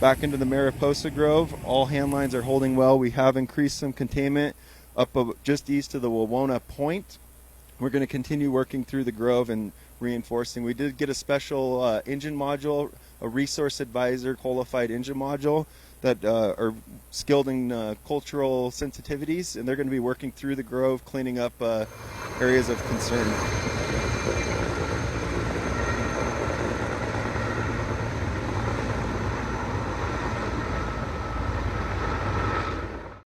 Back into the Mariposa Grove, all hand lines are holding well. We have increased some containment up just east of the Wawona Point. We're going to continue working through the grove and reinforcing. We did get a special engine module, a resource advisor qualified engine module that are skilled in cultural sensitivities, and they're going to be working through the grove, cleaning up areas of concern.